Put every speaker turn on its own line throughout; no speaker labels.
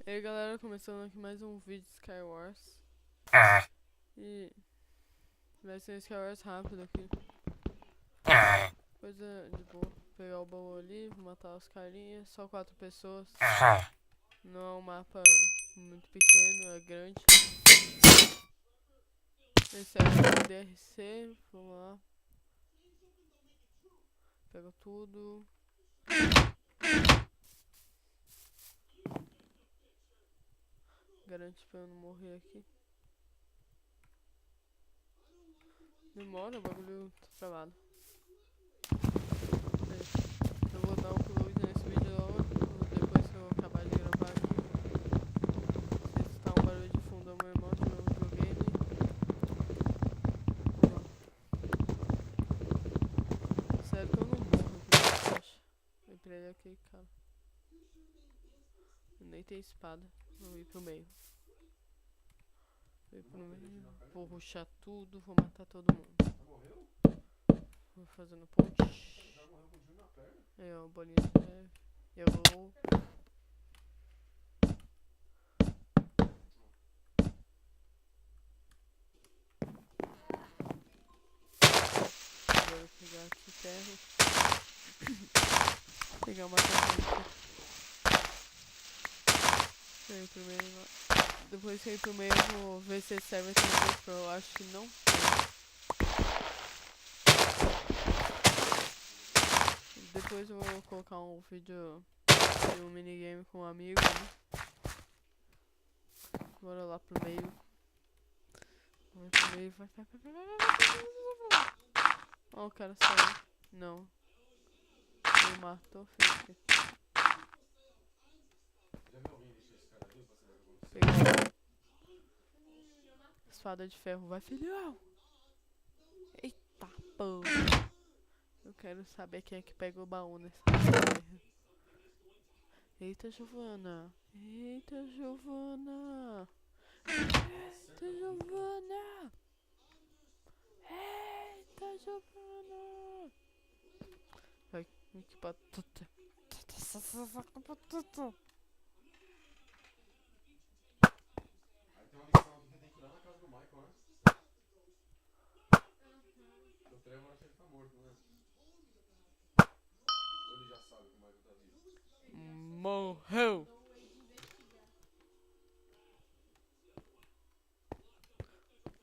E aí galera, começando aqui mais um vídeo de Skywars. E vai ser um Skywars rápido aqui. Coisa de boa. Pegar o baú ali, matar os carinhas. Só 4 pessoas. Não é um mapa muito pequeno, é grande. Esse é o DRC, vamos lá. Pega tudo. Garante pra eu não morrer aqui. Demora, o bagulho tá travado. Eu vou dar um upload nesse vídeo logo, depois que eu acabar de gravar aqui. Se escutar um barulho de fundo é o meu irmão jogando videogame. Sério que eu não morro aqui, eu acho. Vem pra ele aqui, cara. Eu nem tenho espada. Vou ir pro meio. Vou ir pro meio. Vou rushar tudo, vou matar todo mundo. Vou fazendo ponte. Aí ó, bolinha de neve. Eu vou. Agora pegar aqui ferro. Pegar uma torrente. Vem pro meio. Depois que eu ir pro meio, eu vou ver se esse server tem GoPro. Eu acho que não tem. Depois eu vou colocar um vídeo de um minigame com um amigo, né? Bora lá pro meio. Vai pro meio, vai. Ó, o cara saiu. Não. Ele matou, feio. Pegou. Espada de ferro, vai, filhão! Eita, pô! Eu quero saber quem é que pega o baú nessa merda. Eita, Giovana! Eita, Giovana! Eita, Giovana! Eita, Giovana! Vai, que batuta! Batuta!
Aí tem uma missão aqui que tem que ir lá na casa do Michael, né? O Trevor acha que ele tá morto, né? Ou ele já sabe que o Michael tá vivo?
Morreu!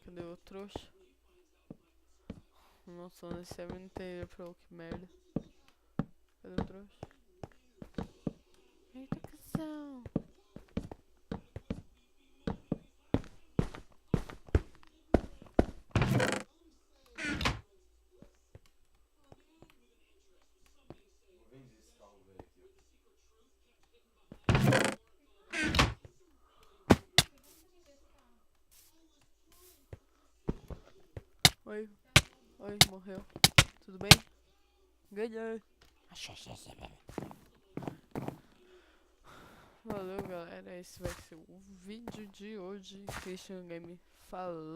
Cadê o trouxa? Nossa, nesse server não tem pro que merda. Cadê o trouxa? Eita, cuzão!
Vou vender esse carro velho aqui, ó.
Oi, oi, morreu. Tudo bem? Ganhei. Valeu, galera. Esse vai ser o vídeo de hoje. Christian Game falou.